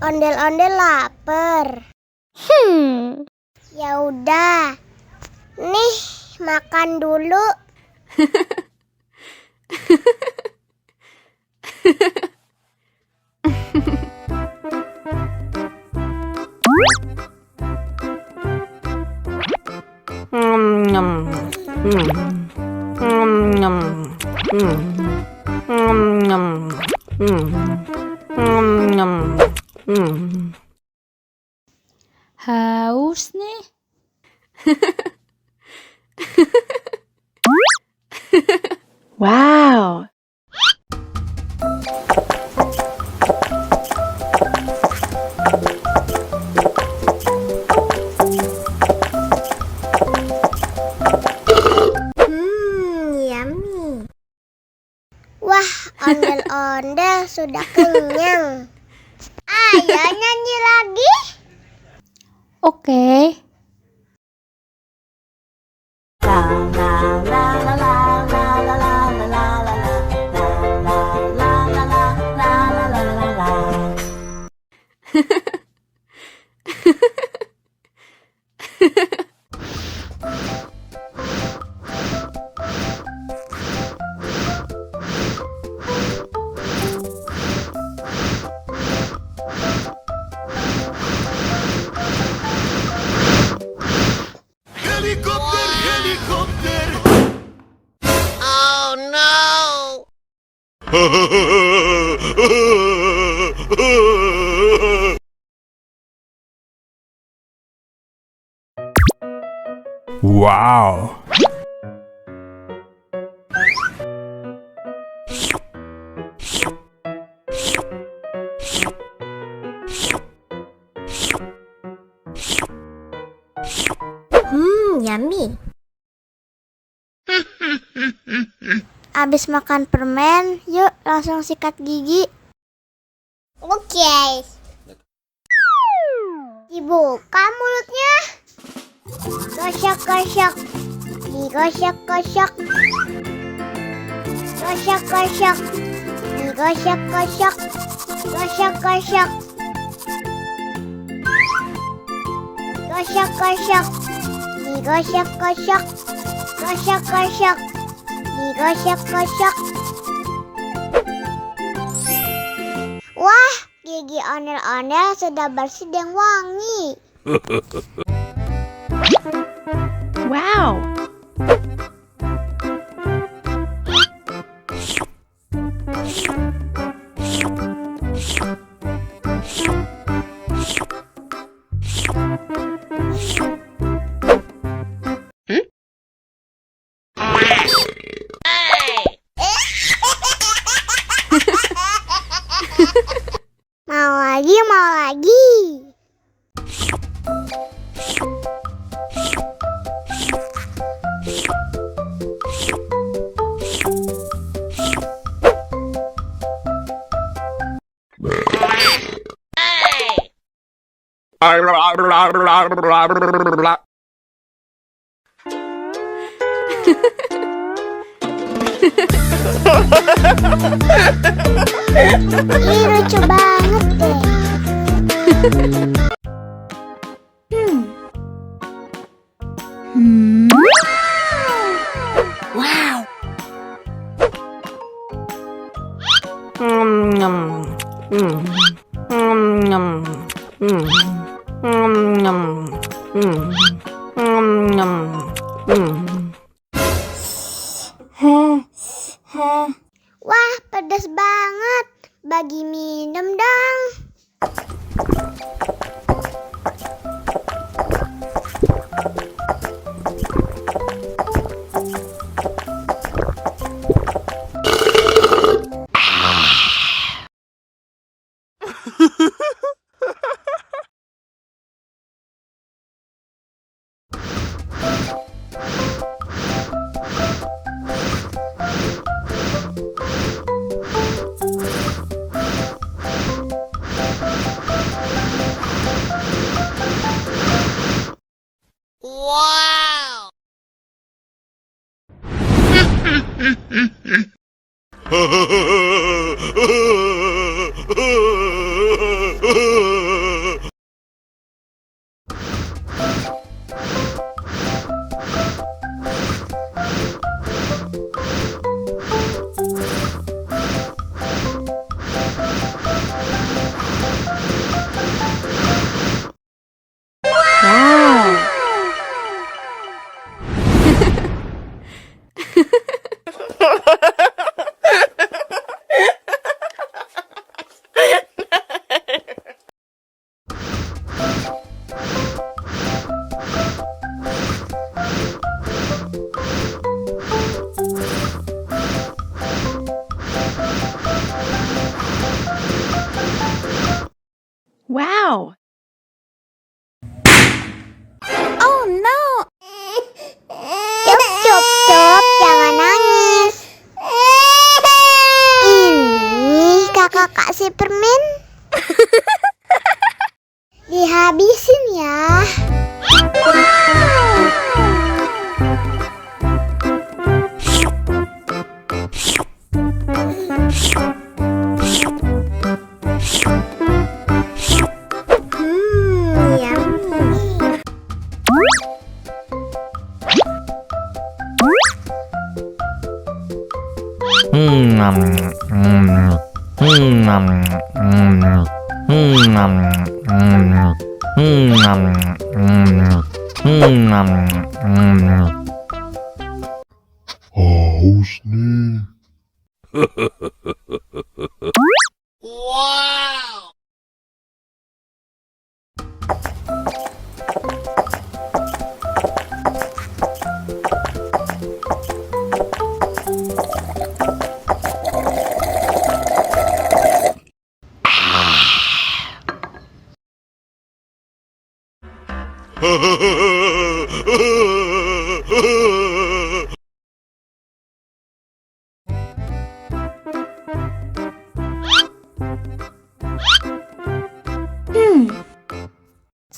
Ondel-ondel lapar. Ya udah. Nih, makan dulu. Haus nih. Wow. Yummy. Wah, ondel-ondel sudah kenyang. Ayo nyanyi lagi. Oke. Helikopter, helikopter. Oh no. Wow. Yummy. Abis makan permen, yuk langsung sikat gigi. Oke. Dibuka mulutnya. Gosok-gosok. Digosok-gosok. Gosok-gosok. Digosok-gosok. Gosok-gosok. Gosok-gosok. Digosok-gosok. Gosok-gosok. Digosok-gosok. Wah, gigi ondel-ondel sudah bersih dan wangi. Wow. Mau lagi, mau lagi. Ih, lucu banget deh. Wow. Wah, pedas banget. Bagi minum dong. Wow. kasih permen. Dihabisin ya. Yummy. Haus nih.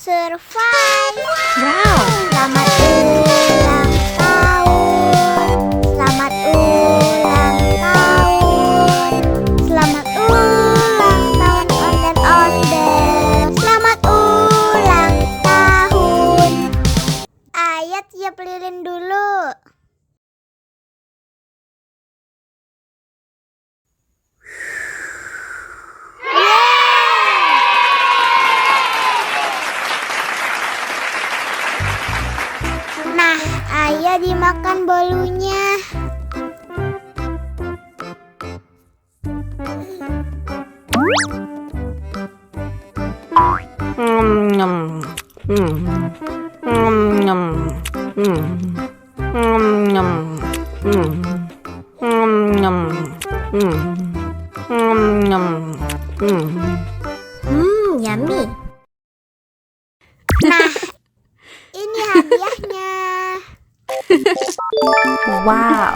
Survive. Wow. Selamat ulang tahun. Selamat ulang tahun. Selamat ulang tahun ondel-ondel. Selamat ulang tahun. Ayat tiup lilin dulu. Nah, ayah dimakan bolunya. Yummy. Nah, ini hadiahnya. Wow.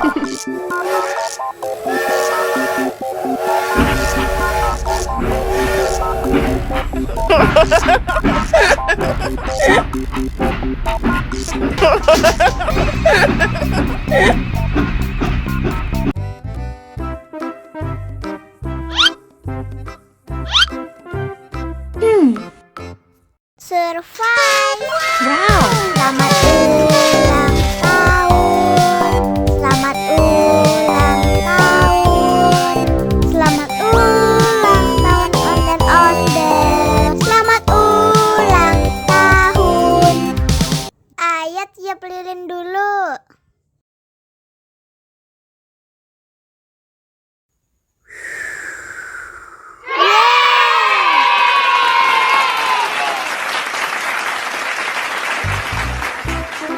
Survive. Wow. Selamat ulang tahun. Selamat ulang tahun. Selamat ulang tahun ondel-ondel. Selamat ulang tahun. Ayat tiup lilin dulu.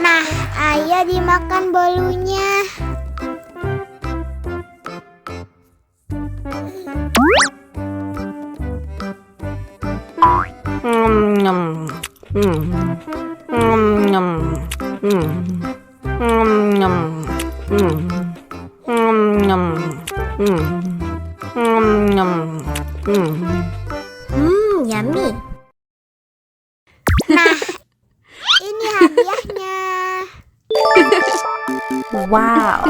Nah, ayah dimakan bolunya. Yummy. Nah, ini hadiahnya. Wow.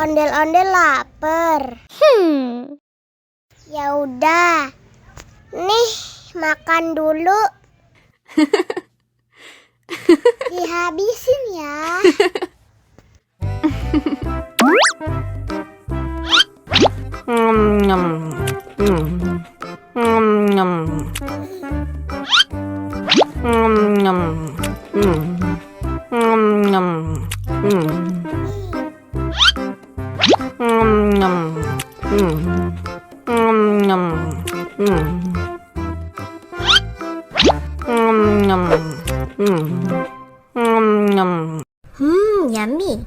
Ondel-ondel lapar. Ya udah. Nih, makan dulu. Dihabisin ya. Yummy.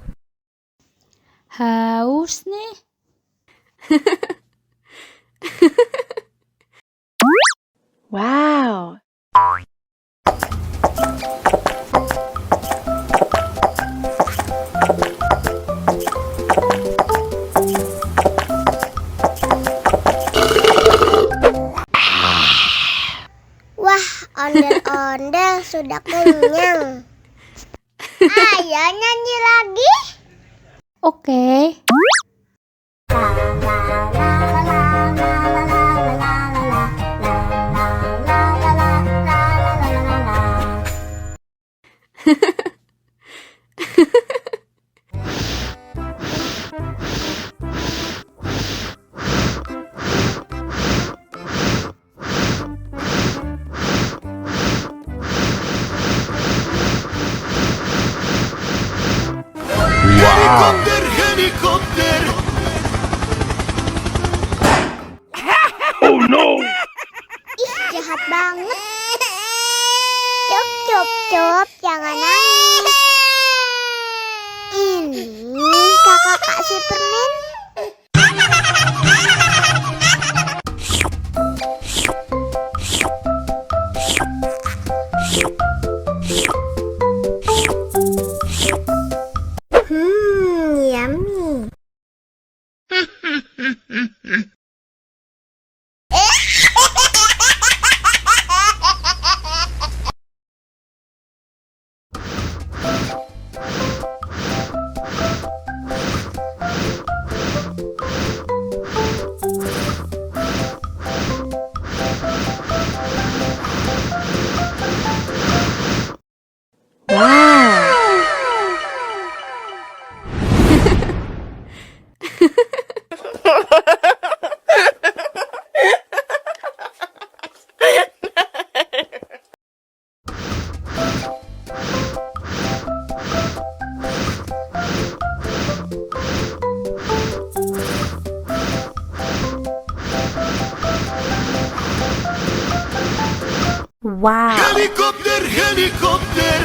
Haus nih. Wow. Wah, ondel-ondel sudah kenyang. Ayo nyanyi lagi. Oke. Wow. Helikopter. Oh no. Ih, jahat banget. Cop, cop, cop, jangan nangis. Ini kakak Kak Superman. Yummy. Wow. Wow. Helikopter, helikopter.